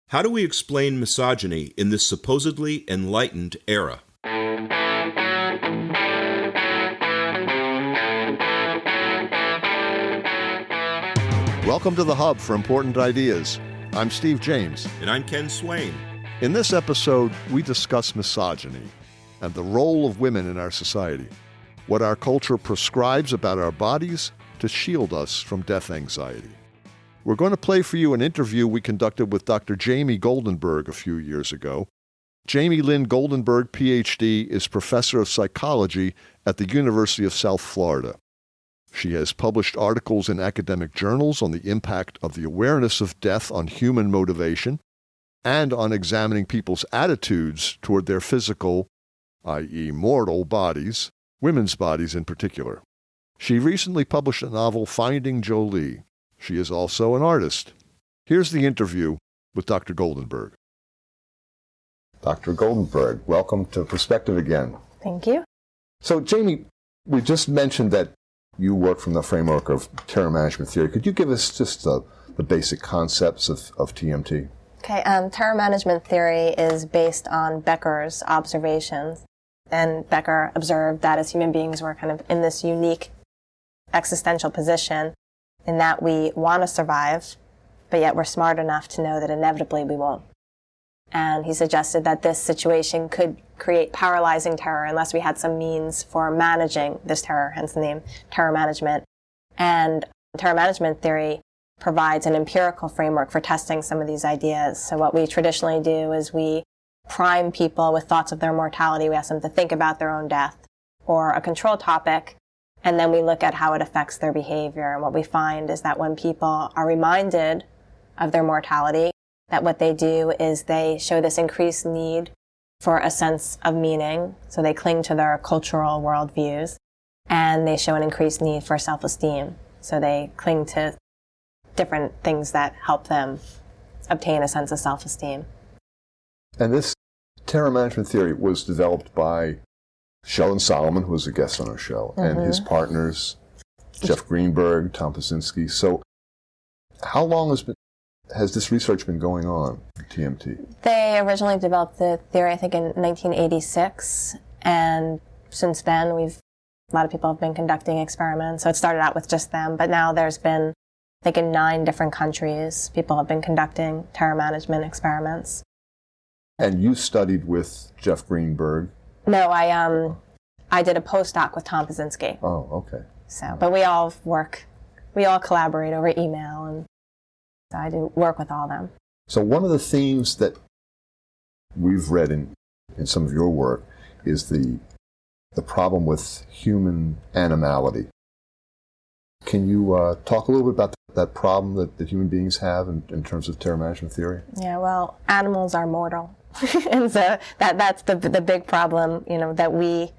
How do we explain misogyny in this supposedly enlightened era? Welcome to The Hub for Important Ideas. I'm Steve James. And I'm Ken Swain. In this episode, we discuss misogyny and the role of women in our society, what our culture prescribes about our bodies to shield us from death anxiety. We're going to play for you an interview we conducted with Dr. Jamie Goldenberg a few years ago. Jamie Lynn Goldenberg, Ph.D., is professor of psychology at the University of South Florida. She has published articles in academic journals on the impact of the awareness of death on human motivation and on examining people's attitudes toward their physical, i.e. mortal bodies, women's bodies in particular. She recently published a novel, Finding Jolie. She is also an artist. Here's the interview with Dr. Goldenberg. Dr. Goldenberg, welcome to Perspective again. Thank you. So, Jamie, we just mentioned that you work from the framework of terror management theory. Could you give us just the basic concepts of TMT? Okay, terror management theory is based on Becker's observations. And Becker observed that as human beings, we're kind of in this unique existential position in that we want to survive, but yet we're smart enough to know that inevitably we won't. And he suggested that this situation could create paralyzing terror unless we had some means for managing this terror, hence the name terror management. And terror management theory provides an empirical framework for testing some of these ideas. So what we traditionally do is we prime people with thoughts of their mortality. We ask them to think about their own death or a control topic, and then we look at how it affects their behavior. And what we find is that when people are reminded of their mortality, that what they do is they show this increased need for a sense of meaning. So they cling to their cultural worldviews, and they show an increased need for self-esteem. So they cling to different things that help them obtain a sense of self-esteem. And this terror management theory was developed by Sheldon Solomon, who was a guest on our show, and his partners, Jeff Greenberg, Tom Pasinski. So how long has this research been going on at TMT? They originally developed the theory, I think, in 1986. And since then, a lot of people have been conducting experiments. So it started out with just them, but now there's been, I think, in 9 different countries, people have been conducting terror management experiments. And you studied with Jeff Greenberg? No, I did a postdoc with Tom Pasinski. Oh, okay. So, but we all collaborate over email, and so I do work with all of them. So one of the themes that we've read in some of your work is the problem with human animality. Can you talk a little bit about that problem that human beings have in terms of terror management theory? Yeah, well, animals are mortal. And so that's the big problem, that we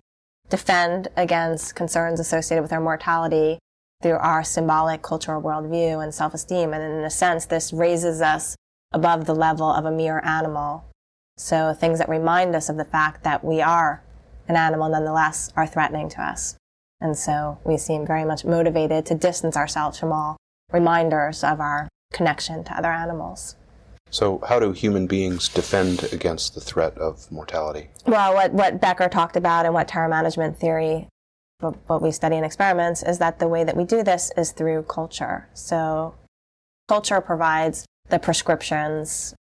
defend against concerns associated with our mortality through our symbolic cultural worldview and self-esteem. And in a sense, this raises us above the level of a mere animal. So things that remind us of the fact that we are an animal nonetheless are threatening to us. And so we seem very much motivated to distance ourselves from all reminders of our connection to other animals. So how do human beings defend against the threat of mortality? Well, what Becker talked about and what terror management theory, what we study in experiments, is that the way that we do this is through culture. So culture provides the prescriptions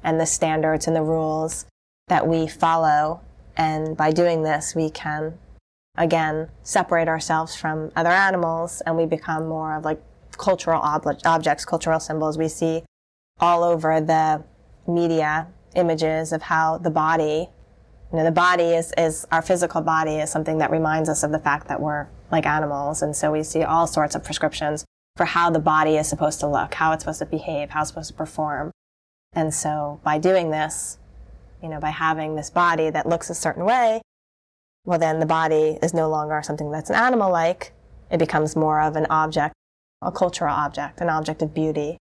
and the standards and the rules that we follow. And by doing this, we can, again, separate ourselves from other animals, and we become more of like cultural objects, cultural symbols. We see all over the media images of how the body, the body is our physical body is something that reminds us of the fact that we're like animals. And so we see all sorts of prescriptions for how the body is supposed to look, how it's supposed to behave, how it's supposed to perform. And so by doing this, by having this body that looks a certain way, well, then the body is no longer something that's an animal-like. It becomes more of an object, a cultural object, an object of beauty.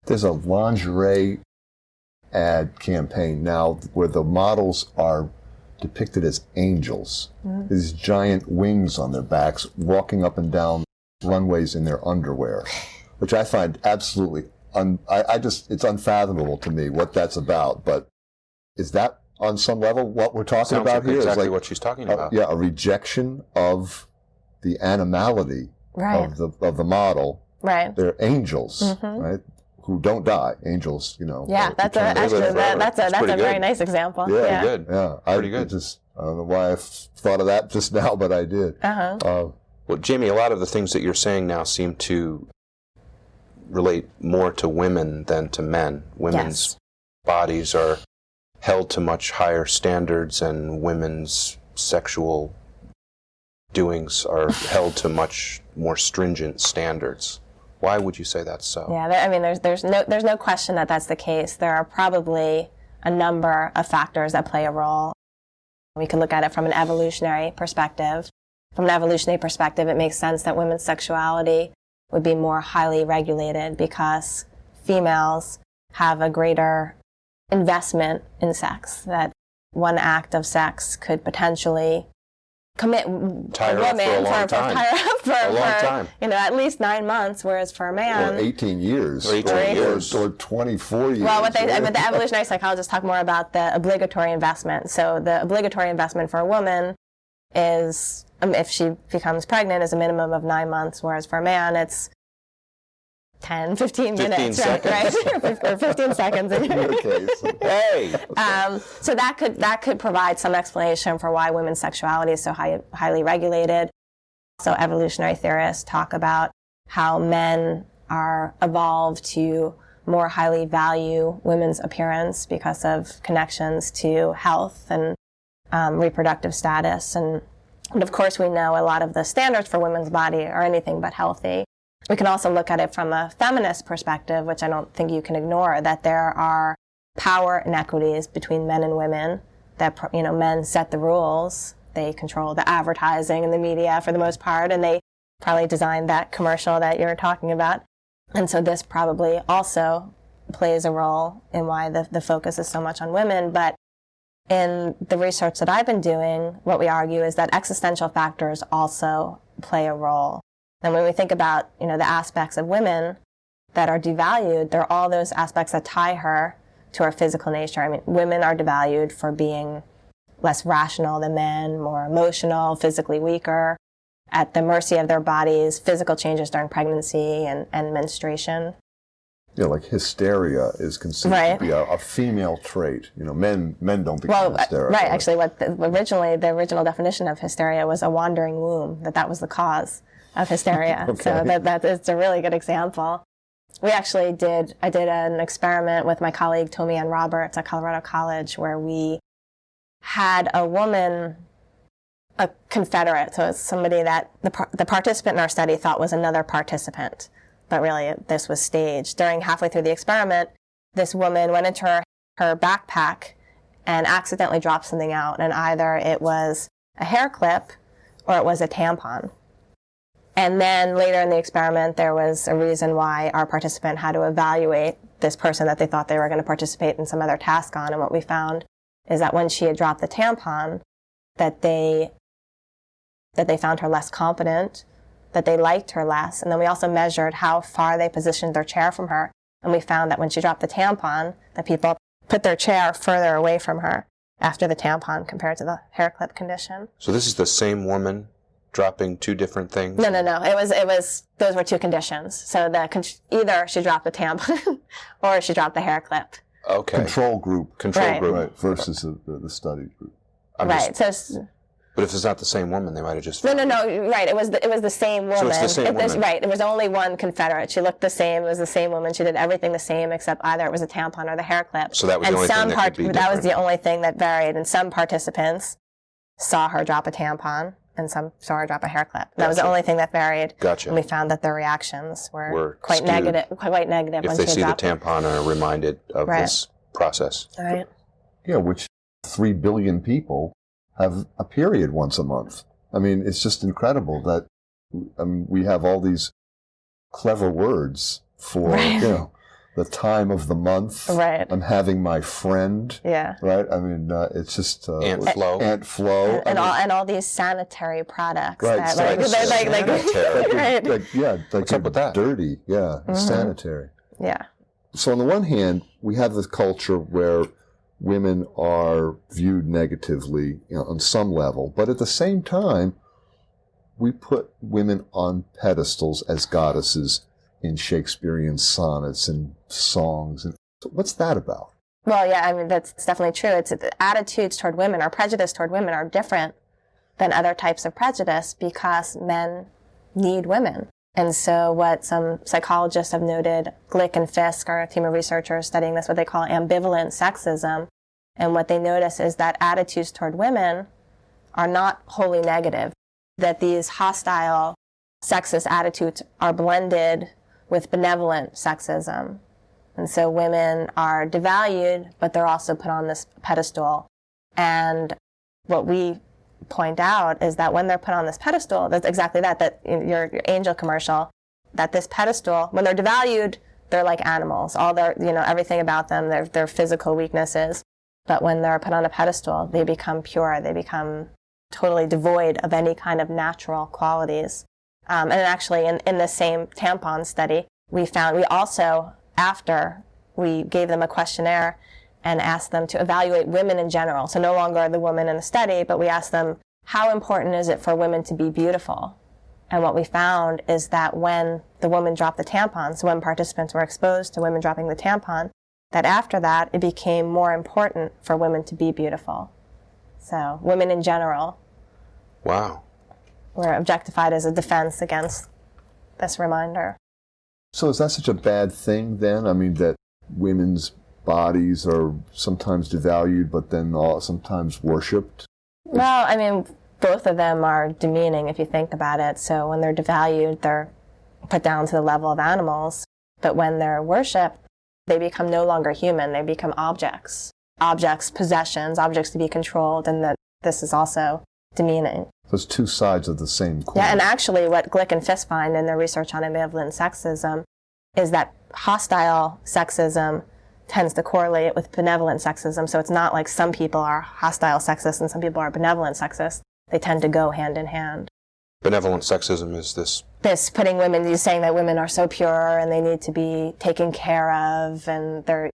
There's a lingerie ad campaign now where the models are depicted as angels. These giant wings on their backs walking up and down runways in their underwear, which I find absolutely it's unfathomable to me what that's about. But is that on some level what we're talking Sounds about like here? exactly Is like, what she's talking about. a rejection of the animality Right. of the model. Right. They're angels, right? Who don't die. Angels, Yeah, that's a very nice example. Yeah, good. Yeah, Pretty good. I don't know why I thought of that just now, but I did. Well, Jamie, a lot of the things that you're saying now seem to relate more to women than to men. Women's bodies are held to much higher standards, and women's sexual doings are held to much more stringent standards. Why would you say that's so? Yeah, I mean, there's no question that that's the case. There are probably a number of factors that play a role. We can look at it from an evolutionary perspective. From an evolutionary perspective, it makes sense that women's sexuality would be more highly regulated because females have a greater investment in sex, that one act of sex could potentially commit Tie her up for a long time. At least 9 months, whereas for a man, or 18 years, or 18 years, or 24 years. Well, but the evolutionary psychologists talk more about the obligatory investment. So the obligatory investment for a woman is, if she becomes pregnant, is a minimum of 9 months, whereas for a man, it's 10, 15 minutes, right? Or 15 seconds in your case. Hey! So that could provide some explanation for why women's sexuality is so highly regulated. So evolutionary theorists talk about how men are evolved to more highly value women's appearance because of connections to health and reproductive status. And of course, we know a lot of the standards for women's body are anything but healthy. We can also look at it from a feminist perspective, which I don't think you can ignore, that there are power inequities between men and women, that men set the rules, they control the advertising and the media for the most part, and they probably designed that commercial that you're talking about. And so this probably also plays a role in why the focus is so much on women. But in the research that I've been doing, what we argue is that existential factors also play a role. And when we think about, the aspects of women that are devalued, there are all those aspects that tie her to her physical nature. I mean, women are devalued for being less rational than men, more emotional, physically weaker, at the mercy of their bodies, physical changes during pregnancy and menstruation. Yeah, like hysteria is considered to be a female trait. Men don't become hysterical. Right. Actually, the original definition of hysteria was a wandering womb, that was the cause of hysteria. Okay. So that it's a really good example. I did an experiment with my colleague Tomi Ann Roberts at Colorado College, where we had a woman, a Confederate, so it's somebody that the participant in our study thought was another participant, but really this was staged. Halfway through the experiment, this woman went into her backpack and accidentally dropped something out, and either it was a hair clip or it was a tampon. And then later in the experiment, there was a reason why our participant had to evaluate this person that they thought they were going to participate in some other task on. And what we found is that when she had dropped the tampon, that they found her less competent, that they liked her less. And then we also measured how far they positioned their chair from her. And we found that when she dropped the tampon, that people put their chair further away from her after the tampon compared to the hair clip condition. So this is the same woman dropping two different things? No. It was those were two conditions. So either she dropped the tampon or she dropped the hair clip. Okay. Control group. Right, versus the study group. But if it's not the same woman, they might have just... No. Right. It was the same woman. So it's the same woman. Right. It was only one Confederate. She looked the same. It was the same woman. She did everything the same, except either it was a tampon or the hair clip. So that was the only thing that could be different. That was the only thing that varied. And some participants saw her drop a tampon, and some saw her drop a hair clip. That was the only thing that varied. Gotcha. And we found that their reactions were quite skewed. negative. If they see the tampon and are reminded of this process. Right. Yeah, which 3 billion people have a period once a month. I mean, it's just incredible that we have all these clever words for the time of the month. Right. I'm having my friend. Yeah. Right. I mean, it's just Ant flow. Ant flow. And all these sanitary products. Right. That, sanitary. right. What's up with that? Dirty. Yeah. Mm-hmm. Sanitary. Yeah. So on the one hand, we have this culture where women are viewed negatively, on some level, but at the same time, we put women on pedestals as goddesses in Shakespearean sonnets and songs. And what's that about? Well, yeah, I mean, that's definitely true. It's the attitudes toward women, or prejudice toward women, are different than other types of prejudice because men need women. And so what some psychologists have noted, Glick and Fisk are a team of researchers studying this, what they call ambivalent sexism. And what they notice is that attitudes toward women are not wholly negative, that these hostile sexist attitudes are blended with benevolent sexism. And so women are devalued, but they're also put on this pedestal. And what we point out is that when they're put on this pedestal, that's exactly that your angel commercial, that this pedestal, when they're devalued, they're like animals. All their, everything about them, their physical weaknesses. But when they're put on a pedestal, they become pure. They become totally devoid of any kind of natural qualities. And actually, in the same tampon study, we also, after we gave them a questionnaire and asked them to evaluate women in general, so no longer the woman in the study, but we asked them, how important is it for women to be beautiful? And what we found is that when the woman dropped the tampon, so when participants were exposed to women dropping the tampon, that after that, it became more important for women to be beautiful. So women in general. Wow. Were objectified as a defense against this reminder. So is that such a bad thing then? I mean, that women's bodies are sometimes devalued, but then sometimes worshipped? Well, I mean, both of them are demeaning if you think about it. So when they're devalued, they're put down to the level of animals. But when they're worshipped, they become no longer human. They become objects. Objects, possessions, objects to be controlled, and that this is also demeaning. So it's two sides of the same coin. Yeah, and actually what Glick and Fisk find in their research on ambivalent sexism is that hostile sexism tends to correlate with benevolent sexism. So it's not like some people are hostile sexist and some people are benevolent sexist. They tend to go hand in hand. Benevolent sexism is this putting women, you're saying that women are so pure and they need to be taken care of, and they're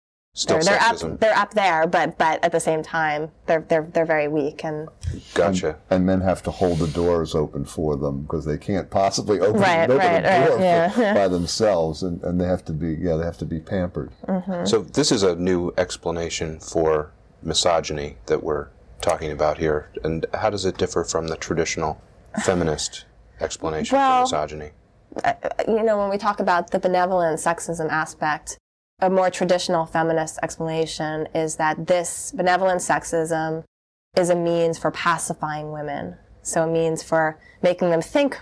up there, but at the same time they're very weak and gotcha. And men have to hold the doors open for them because they can't possibly open a door by themselves, and they have to be pampered. Mm-hmm. So this is a new explanation for misogyny that we're talking about here, and how does it differ from the traditional feminist explanation for misogyny? When we talk about the benevolent sexism aspect, a more traditional feminist explanation is that this benevolent sexism is a means for pacifying women. So a means for making them think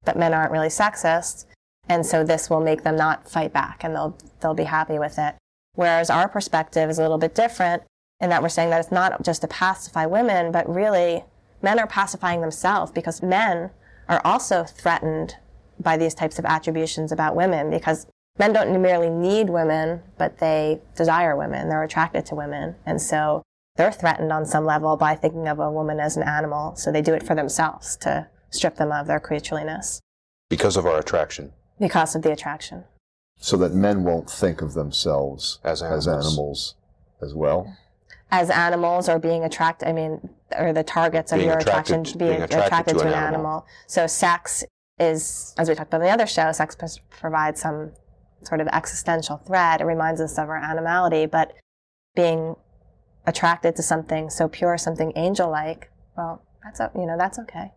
that men aren't really sexist, and so this will make them not fight back, and they'll be happy with it. Whereas our perspective is a little bit different in that we're saying that it's not just to pacify women, but really men are pacifying themselves, because men are also threatened by these types of attributions about women, because men don't merely need women, but they desire women. They're attracted to women. And so they're threatened on some level by thinking of a woman as an animal. So they do it for themselves to strip them of their creatureliness. Because of our attraction. Because of the attraction. So that men won't think of themselves as animals as well? As animals, or being attracted, or the targets of your attraction, being attracted to an animal. So sex is, as we talked about in the other show, sex provides some sort of existential threat. It reminds us of our animality, but being attracted to something so pure, something angel-like, well, that's okay.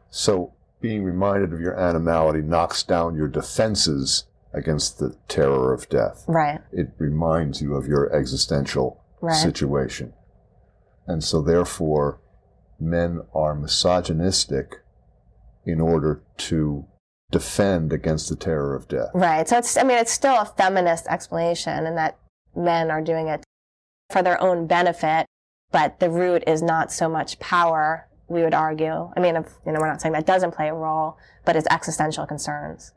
So being reminded of your animality knocks down your defenses against the terror of death. Right. It reminds you of your existential situation. And so therefore, men are misogynistic in order to defend against the terror of death. Right. So it's still a feminist explanation, in that men are doing it for their own benefit, but the root is not so much power, we would argue. We're not saying that doesn't play a role, but it's existential concerns.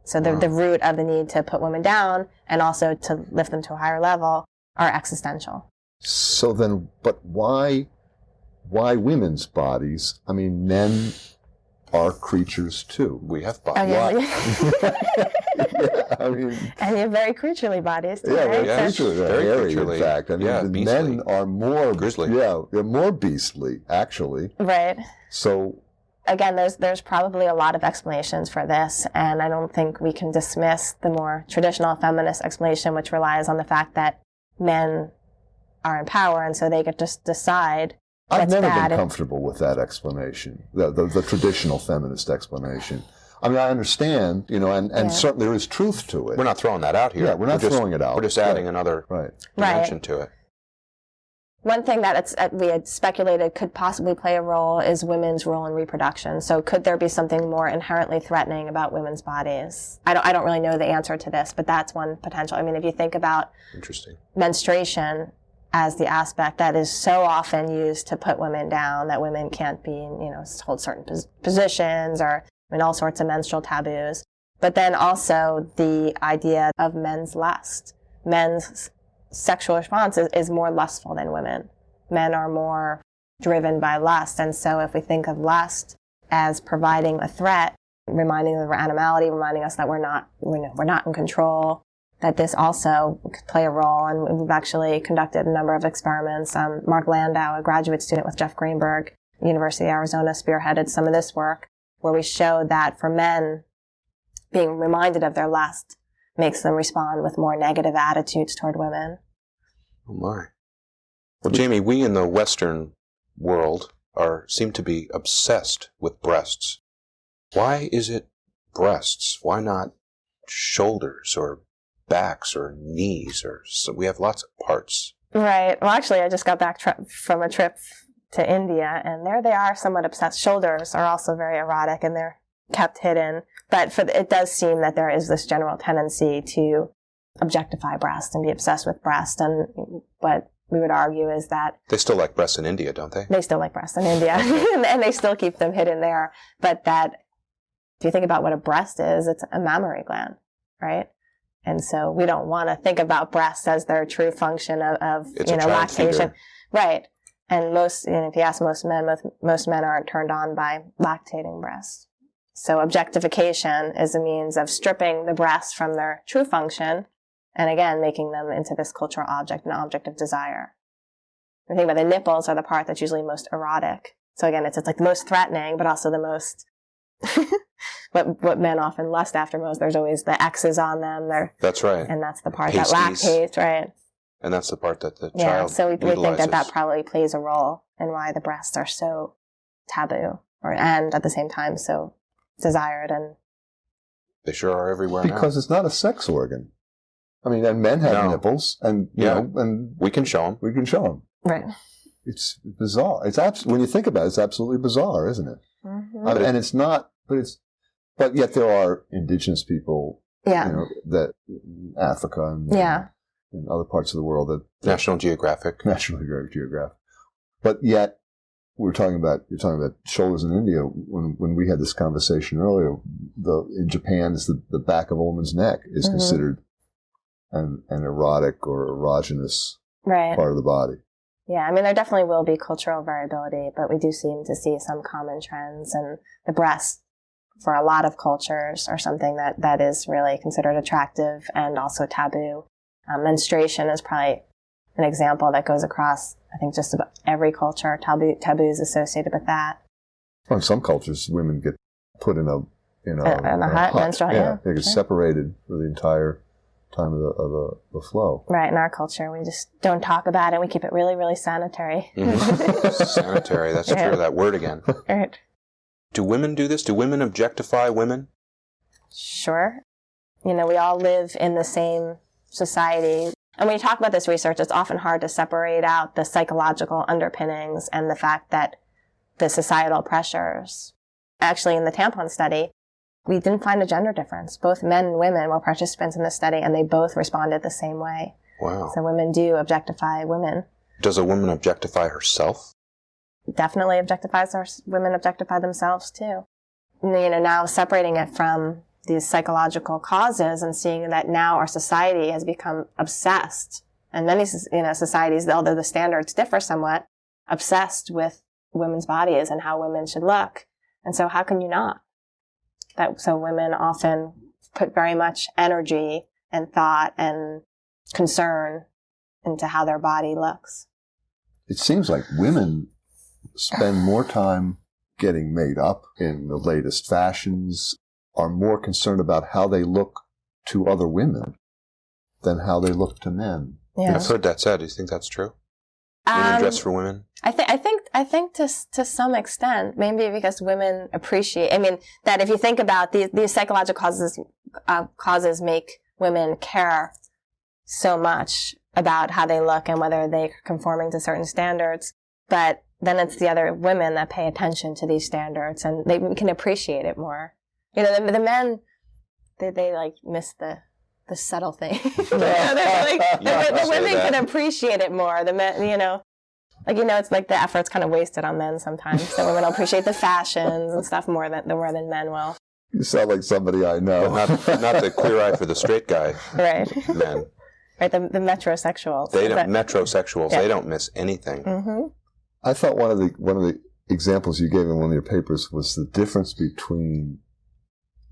So the root of the need to put women down and also to lift them to a higher level are existential. So then, but why women's bodies? Men are creatures too. We have bodies. Oh, yeah. Yeah, I mean, and you have very creaturely bodies too, yeah, right? very So- creaturely, Very hairy, creaturely. in fact. I mean, Yeah, the beastly. men are more Grizzly. Yeah, they're more beastly, actually. right. So, Again, there's probably a lot of explanations for this, and I don't think we can dismiss the more traditional feminist explanation, which relies on the fact that men are in power, and so they get to decide I've what's never bad. been comfortable with that explanation, the traditional feminist explanation. I mean, I understand, and Yeah. certainly there is truth to it. We're not throwing that out here. Yeah, we're not throwing it out. We're just adding Right. another Right. dimension to it. One thing that we had speculated could possibly play a role is women's role in reproduction. So could there be something more inherently threatening about women's bodies? I don't really know the answer to this, but that's one potential. I mean, if you think about Interesting. menstruation as the aspect that is so often used to put women down, that women can't be, hold certain positions, or all sorts of menstrual taboos. But then also the idea of men's lust. Men's sexual response is more lustful than women. Men are more driven by lust. And so if we think of lust as providing a threat, reminding us of our animality, reminding us that we're not in control, that this also could play a role. And we've actually conducted a number of experiments. Mark Landau, a graduate student with Jeff Greenberg, University of Arizona, spearheaded some of this work, where we showed that for men, being reminded of their lust makes them respond with more negative attitudes toward women. Oh my. Well, Jamie, we in the Western world seem to be obsessed with breasts. Why is it breasts? Why not shoulders or backs or knees? So we have lots of parts. Right. Well, actually, I just got back from a trip to India, and there they are somewhat obsessed. Shoulders are also very erotic, and they're kept hidden. But it does seem that there is this general tendency to objectify breast and be obsessed with breast. And what we would argue is that They still like breasts in India, don't they? they still like breasts in India, and they still keep them hidden there. But that, if you think about what a breast is, it's a mammary gland, right? And so we don't want to think about breasts as their true function of It's a child lactation, feeder. right? And if you ask most men, most men aren't turned on by lactating breasts. So objectification is a means of stripping the breasts from their true function, and again, making them into this cultural object, an object of desire. The thing about the nipples are the part that's usually most erotic. So again, it's like the most threatening, but also the most what men often lust after most. There's always the X's on them. That's right. And that's the part Pasties. that lactates, right? And that's the part that the Yeah, child so we think utilizes. that probably plays a role in why the breasts are so taboo, and at the same time so desired. And They sure are everywhere now. because it's not a sex organ. I mean, and men have No. nipples, and and We can show them. we can show them. right. It's bizarre. When you think about it, it's absolutely bizarre, isn't it? Mm-hmm. And it's not, but yet there are indigenous people, Yeah. that Africa and in other parts of the world that National Geographic. National Geographic. But yet you're talking about shoulders in India. When we had this conversation earlier, in Japan, is the back of a woman's neck is considered an erotic or erogenous Right. part of the body. Yeah, I mean, there definitely will be cultural variability, but we do seem to see some common trends, and the breast, for a lot of cultures, are something that is really considered attractive and also taboo. Menstruation is probably an example that goes across, I think, just about every culture. Taboos associated with that. Well, in some cultures, women get put in a hut, menstrual, yeah, they get sure. separated for the entire time of the flow. Right, in our culture, we just don't talk about it. We keep it really, really sanitary. Mhm. Sanitary, that's Yeah. true, that word again. Right. Do women do this? Do women objectify women? Sure. We all live in the same society. And when you talk about this research, it's often hard to separate out the psychological underpinnings and the fact that the societal pressures. Actually, in the tampon study, we didn't find a gender difference. Both men and women were participants in the study, and they both responded the same way. Wow. So women do objectify women. Does a woman objectify herself? Definitely women objectify themselves too. Now separating it from these psychological causes and seeing that now our society has become obsessed, and many societies, although the standards differ somewhat, obsessed with women's bodies and how women should look. And so how can you not? So women often put very much energy and thought and concern into how their body looks. It seems like women spend more time getting made up in the latest fashions, are more concerned about how they look to other women than how they look to men. Yeah. I've heard that said. Do you think that's true? Women dress for women? I think to some extent, maybe because women appreciate, that if you think about these psychological causes make women care so much about how they look and whether they're conforming to certain standards. But then it's the other women that pay attention to these standards and they can appreciate it more. The men, they like miss the subtle thing. The women can appreciate it more. The men, it's like the effort's kind of wasted on men sometimes. So women will appreciate the fashions and stuff more than men will. You sound like somebody I know. But not the queer eye for the straight guy. Right. Men. Right, the metrosexuals. Metrosexuals. Yeah. They don't miss anything. Mm-hmm. I thought one of the examples you gave in one of your papers was the difference between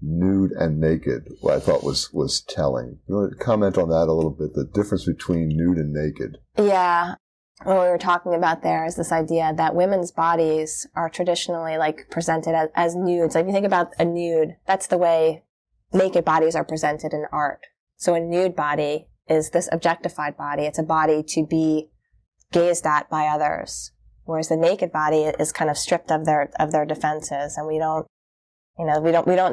nude and naked. What I thought was telling. You want to comment on that a little bit? The difference between nude and naked. Yeah. What we were talking about there is this idea that women's bodies are traditionally presented as nudes. Like if you think about a nude, that's the way naked bodies are presented in art. So a nude body is this objectified body. It's a body to be gazed at by others. Whereas the naked body is kind of stripped of their defenses, and we don't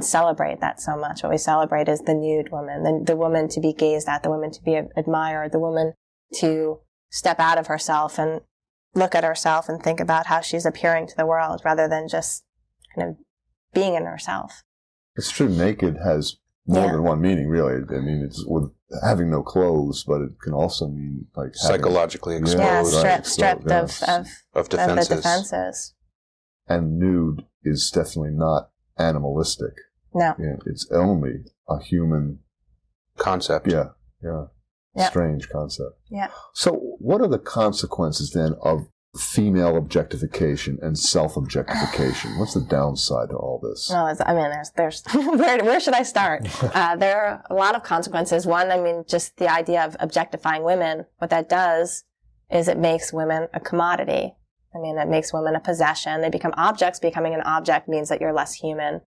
celebrate that so much. What we celebrate is the nude woman, the woman to be gazed at, the woman to be admired, the woman to step out of herself and look at herself and think about how she's appearing to the world rather than just kind of being in herself. It's true. Naked has more than one meaning, really. It's with having no clothes, but it can also mean psychologically exposed. Yeah, stripped of defenses. The defenses. And nude is definitely not animalistic. No. Yeah, it's only a human concept. Yeah. Yep. Strange concept. Yeah. So what are the consequences then of female objectification and self-objectification? What's the downside to all this? No, there's where should I start? There are a lot of consequences. One, just the idea of objectifying women. What that does is it makes women a commodity. It makes women a possession. They become objects. Becoming an object means that you're less human.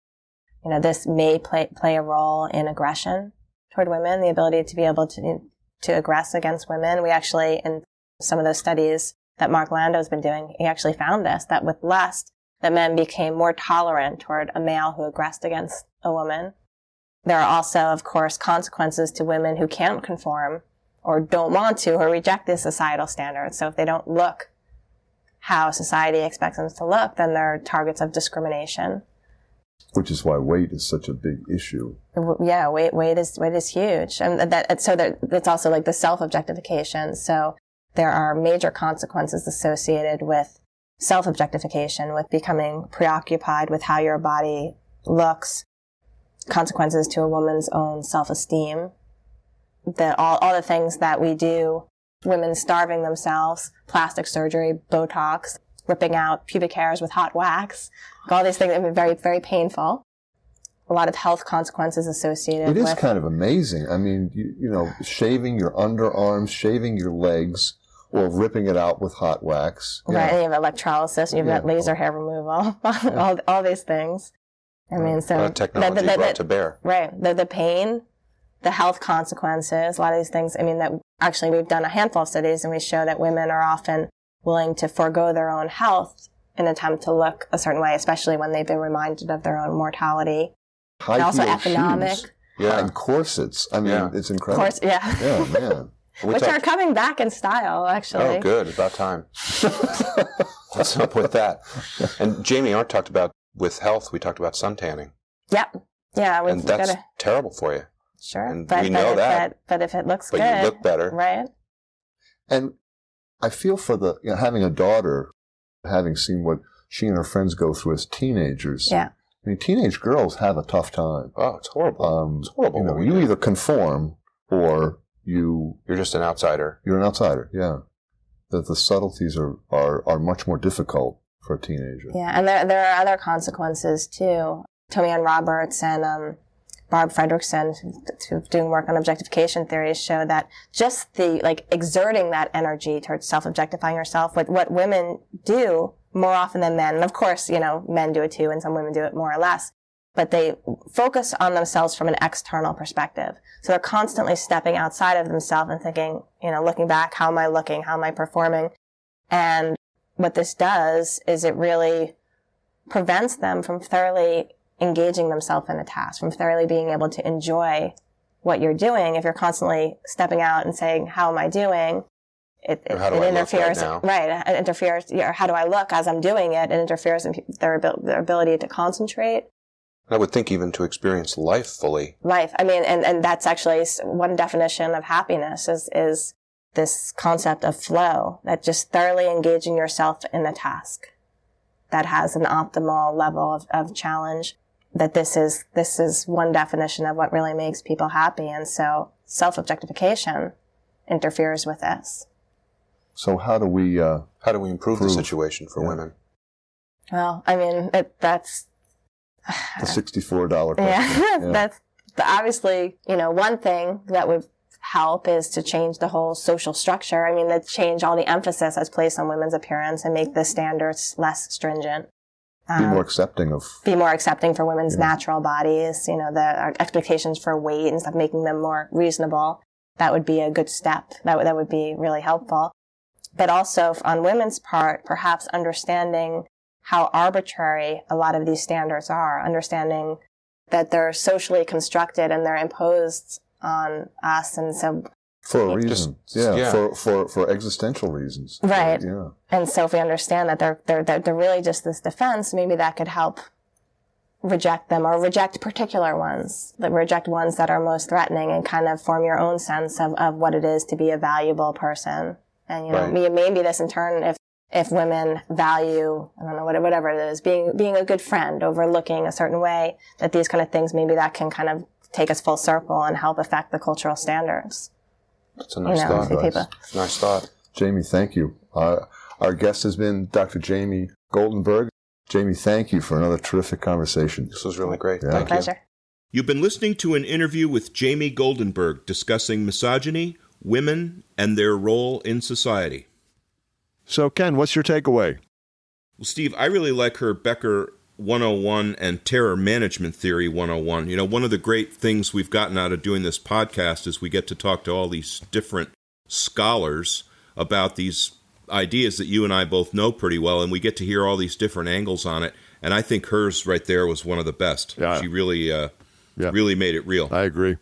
This may play a role in aggression toward women, the ability to be able to aggress against women. We actually, in some of those studies that Mark Lando's been doing, he actually found this, that with lust, that men became more tolerant toward a male who aggressed against a woman. There are also, of course, consequences to women who can't conform or don't want to or reject the societal standards. So if they don't look how society expects them to look, then they're targets of discrimination. Which is why weight is such a big issue. Yeah, weight is huge, and it's also like the self-objectification. So there are major consequences associated with self-objectification, with becoming preoccupied with how your body looks. Consequences to a woman's own self-esteem. All the things that we do, women starving themselves, plastic surgery, Botox, ripping out pubic hairs with hot wax. All these things are very, very painful. A lot of health consequences associated with it. It is kind of amazing. Shaving your underarms, shaving your legs, or ripping it out with hot wax. Right, and you have electrolysis, you've got laser hair removal, all these things. A lot of technology brought to bear. Right, the pain, the health consequences, a lot of these things. That actually we've done a handful of studies and we show that women are often willing to forego their own health in an attempt to look a certain way, especially when they've been reminded of their own mortality. And also economic. Shoes. Yeah, and corsets. It's incredible. Yeah, man. Which are coming back in style, actually. Oh, good. About time. What's up with that? And Jamie, talked about, with health, we talked about suntanning. Yep. Yeah. And that's terrible for you. Sure. And we know that. But if it looks good. But you look better. Right. And I feel for having a daughter, having seen what she and her friends go through as teenagers. Yeah. Teenage girls have a tough time. Oh, it's horrible. It's horrible. You either conform or you're just an outsider. You're an outsider, yeah. The subtleties are much more difficult for a teenager. Yeah, and there are other consequences too. Tommy Ann Roberts and Barb Fredrickson, who's doing work on objectification theories, show that just the exerting that energy towards self-objectifying yourself, what women do more often than men, and of course, men do it too, and some women do it more or less, but they focus on themselves from an external perspective. So they're constantly stepping outside of themselves and thinking, looking back, how am I looking? How am I performing? And what this does is it really prevents them from thoroughly engaging themselves in a task, from thoroughly being able to enjoy what you're doing. If you're constantly stepping out and saying, how am I doing? It interferes, right? It interferes. Or how do I look as I'm doing it? It interferes in their ability to concentrate. I would think even to experience life fully. Life. I mean, and that's actually one definition of happiness is this concept of flow, that just thoroughly engaging yourself in a task that has an optimal level of challenge, that this is one definition of what really makes people happy. And so self-objectification interferes with this. So how do we improve the situation for women? Well, I mean, that's the $64 question. That's obviously, one thing that would help is to change the whole social structure. I mean, to change all the emphasis that's placed on women's appearance and make the standards less stringent. Be more accepting for women's natural bodies, the expectations for weight and stuff, making them more reasonable. That would be a good step. That would be really helpful. But also on women's part, perhaps understanding how arbitrary a lot of these standards are, understanding that they're socially constructed and they're imposed on us. And so for a reason. For existential reasons. Right. Yeah. And so if we understand that they're really just this defense, maybe that could help reject them, or reject particular ones, reject ones that are most threatening, and kind of form your own sense of what it is to be a valuable person. And, maybe this in turn, if women value, I don't know, whatever it is, being a good friend over looking a certain way, that these kind of things, maybe that can kind of take us full circle and help affect the cultural standards. That's a nice thought. Nice thought. Jamie, thank you. Our guest has been Dr. Jamie Goldenberg. Jamie, thank you for another terrific conversation. This was really great. Yeah. Thank you. Pleasure. You've been listening to an interview with Jamie Goldenberg discussing misogyny, women, and their role in society. So, Ken, what's your takeaway? Well, Steve, I really like her Becker 101 and Terror Management Theory 101. One of the great things we've gotten out of doing this podcast is we get to talk to all these different scholars about these ideas that you and I both know pretty well, and we get to hear all these different angles on it. And I think hers right there was one of the best. Yeah. She really made it real. I agree.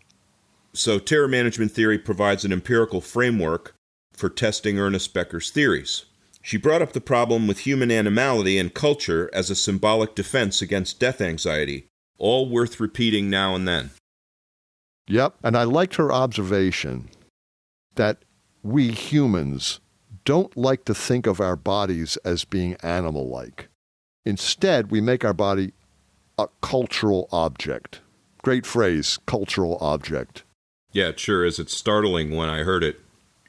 So Terror Management Theory provides an empirical framework for testing Ernest Becker's theories. She brought up the problem with human animality and culture as a symbolic defense against death anxiety, all worth repeating now and then. Yep, and I liked her observation that we humans don't like to think of our bodies as being animal-like. Instead, we make our body a cultural object. Great phrase, cultural object. Yeah, it sure is. It's startling when I heard it.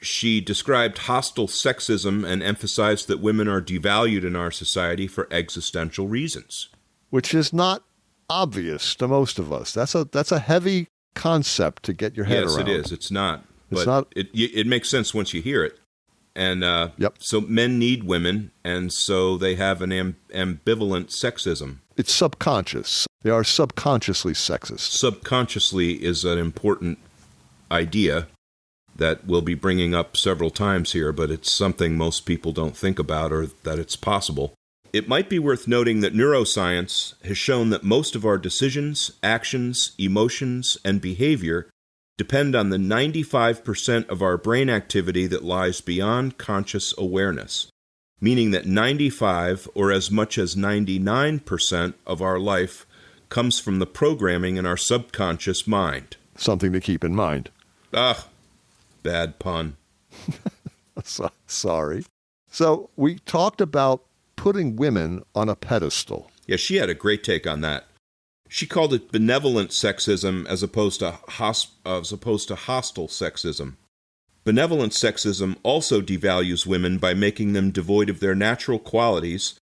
She described hostile sexism and emphasized that women are devalued in our society for existential reasons. Which is not obvious to most of us. That's a heavy concept to get your head around. Yes, it is. It's not. But it makes sense once you hear it. And so men need women, and so they have an ambivalent sexism. It's subconscious. They are subconsciously sexist. Subconsciously is an important idea that we'll be bringing up several times here, but it's something most people don't think about, or that it's possible. It might be worth noting that neuroscience has shown that most of our decisions, actions, emotions, and behavior depend on the 95% of our brain activity that lies beyond conscious awareness, meaning that 95 or as much as 99% of our life comes from the programming in our subconscious mind. Something to keep in mind. Bad pun. Sorry. So we talked about putting women on a pedestal. Yeah, she had a great take on that. She called it benevolent sexism as opposed to hostile sexism. Benevolent sexism also devalues women by making them devoid of their natural qualities,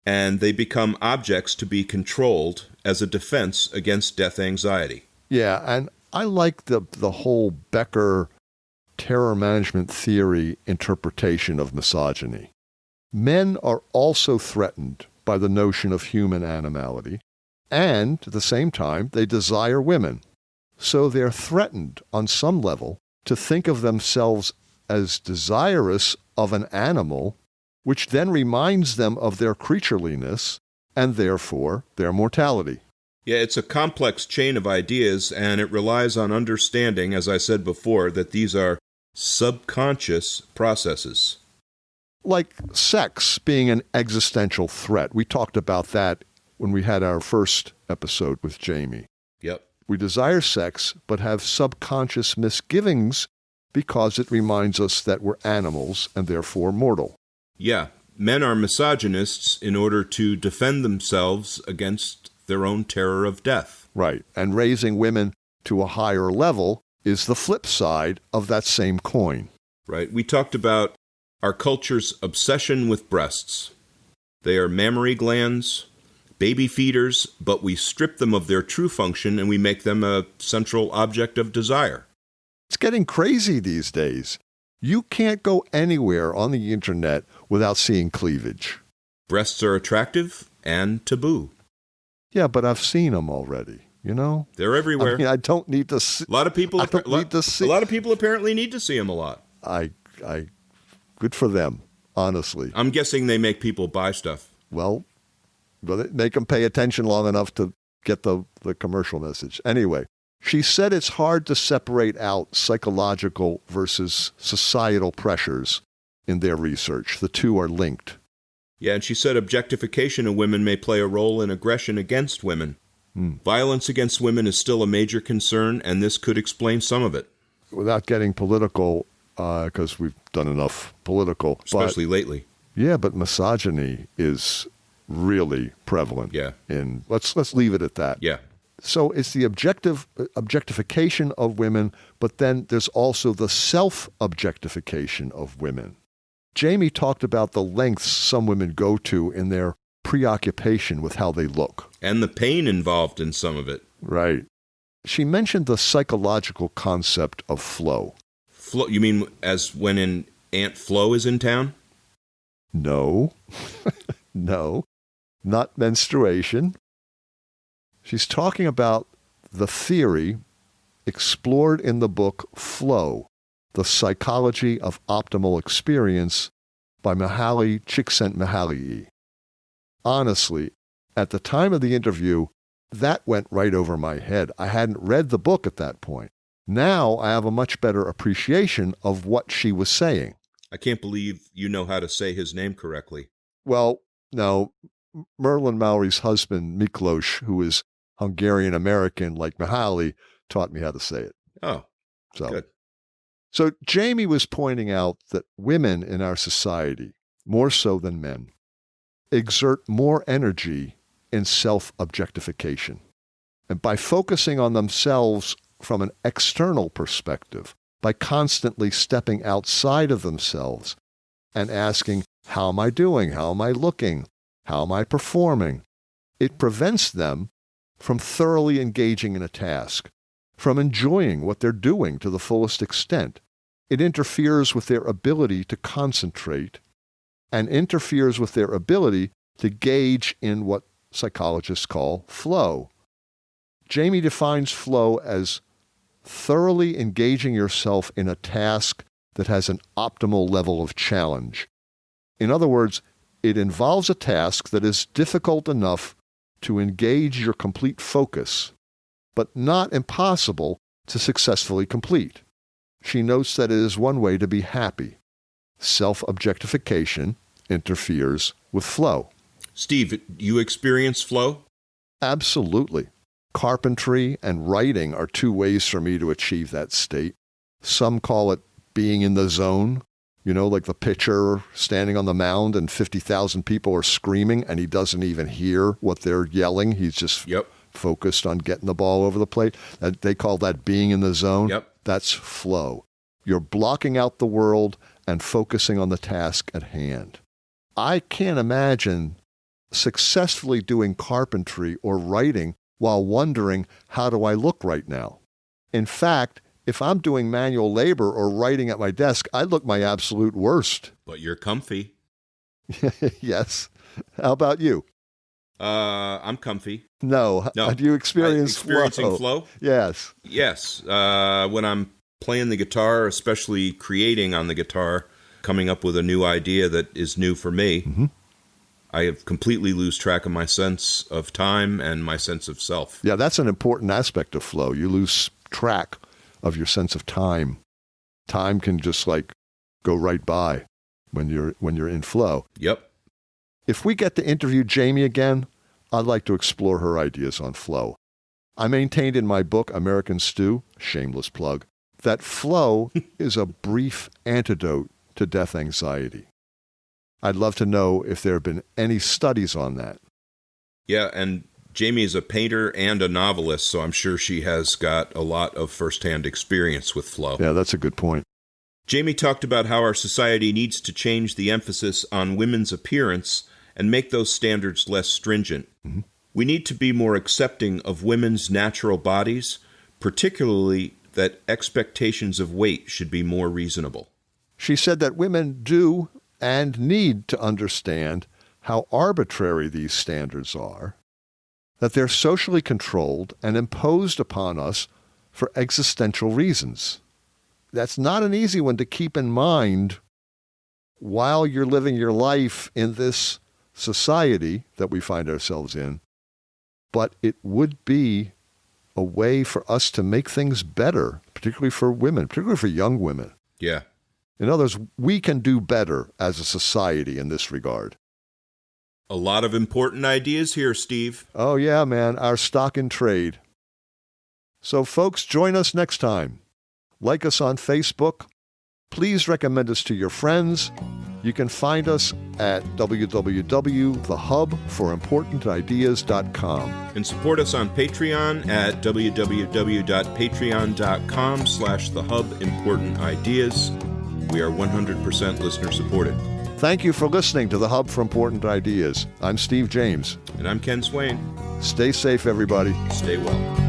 and they become objects to be controlled as a defense against death anxiety. Yeah, and I like the whole Becker terror management theory interpretation of misogyny. Men are also threatened by the notion of human animality, and at the same time, they desire women. So they're threatened on some level to think of themselves as desirous of an animal, which then reminds them of their creatureliness and therefore their mortality. Yeah, it's a complex chain of ideas, and it relies on understanding, as I said before, that these are subconscious processes. Like sex being an existential threat. We talked about that when we had our first episode with Jamie. Yep. We desire sex, but have subconscious misgivings because it reminds us that we're animals and therefore mortal. Yeah, men are misogynists in order to defend themselves against their own terror of death. Right, and raising women to a higher level is the flip side of that same coin. Right, we talked about our culture's obsession with breasts. They are mammary glands, baby feeders, but we strip them of their true function and we make them a central object of desire. It's getting crazy these days. You can't go anywhere on the internet without seeing cleavage. Breasts are attractive and taboo. Yeah, but I've seen them already, you know? They're everywhere. I mean, I don't need to see. A lot of people I don't need to see. A lot of people apparently need to see them a lot. Good for them, honestly. I'm guessing they make people buy stuff. Well, make them pay attention long enough to get the commercial message. Anyway, she said it's hard to separate out psychological versus societal pressures in their research. The two are linked. Yeah, and she said objectification of women may play a role in aggression against women. Violence against women is still a major concern, and this could explain some of it. Without getting political, because we've done enough political. Especially lately. Yeah, but misogyny is really prevalent. Yeah. Let's leave it at that. Yeah. So it's the objectification of women, but then there's also the self-objectification of women. Jamie talked about the lengths some women go to in their preoccupation with how they look. And the pain involved in some of it. Right. She mentioned the psychological concept of flow. Flo, you mean as when Aunt Flo is in town? No. No. Not menstruation. She's talking about the theory explored in the book Flow, The Psychology of Optimal Experience by Mihaly Csikszentmihalyi. Honestly, at the time of the interview, that went right over my head. I hadn't read the book at that point. Now I have a much better appreciation of what she was saying. I can't believe you know how to say his name correctly. Well, no, Merlin Mowry's husband, Miklos, who is Hungarian-American like Mihaly, taught me how to say it. Oh, good. So Jamie was pointing out that women in our society, more so than men, exert more energy in self-objectification. And by focusing on themselves from an external perspective, by constantly stepping outside of themselves and asking, how am I doing? How am I looking? How am I performing? It prevents them from thoroughly engaging in a task, from enjoying what they're doing to the fullest extent. It interferes with their ability to concentrate and interferes with their ability to gauge in what psychologists call flow. Jamie defines flow as thoroughly engaging yourself in a task that has an optimal level of challenge. In other words, it involves a task that is difficult enough to engage your complete focus, but not impossible to successfully complete. She notes that it is one way to be happy. Self-objectification interferes with flow. Steve, you experience flow? Absolutely. Carpentry and writing are two ways for me to achieve that state. Some call it being in the zone, like the pitcher standing on the mound and 50,000 people are screaming and he doesn't even hear what they're yelling. He's just focused on getting the ball over the plate. They call that being in the zone. Yep. That's flow. You're blocking out the world and focusing on the task at hand. I can't imagine successfully doing carpentry or writing while wondering, how do I look right now? In fact, if I'm doing manual labor or writing at my desk, I look my absolute worst. But you're comfy. Yes. How about you? I'm comfy. No. No. Do you experience experiencing flow? Yes. Yes. When I'm playing the guitar, especially creating on the guitar, coming up with a new idea that is new for me, I have completely lose track of my sense of time and my sense of self. Yeah, that's an important aspect of flow. You lose track of your sense of time. Time can just go right by when you're in flow. Yep. If we get to interview Jamie again, I'd like to explore her ideas on flow. I maintained in my book, American Stew, shameless plug, that flow is a brief antidote to death anxiety. I'd love to know if there have been any studies on that. Yeah, and Jamie is a painter and a novelist, so I'm sure she has got a lot of firsthand experience with flow. Yeah, that's a good point. Jamie talked about how our society needs to change the emphasis on women's appearance and make those standards less stringent. We need to be more accepting of women's natural bodies, particularly that expectations of weight should be more reasonable. She said that women do and need to understand how arbitrary these standards are, that they're socially controlled and imposed upon us for existential reasons. That's not an easy one to keep in mind while you're living your life in this society that we find ourselves in, but it would be a way for us to make things better, particularly for women, particularly for young women. Yeah. In other words, we can do better as a society in this regard. A lot of important ideas here, Steve. Oh yeah, man, our stock in trade. So folks, join us next time. Like us on Facebook. Please recommend us to your friends. You can find us at www.thehubforimportantideas.com. And support us on Patreon at www.patreon.com/thehubimportantideas. We are 100% listener supported. Thank you for listening to The Hub for Important Ideas. I'm Steve James. And I'm Ken Swain. Stay safe, everybody. Stay well.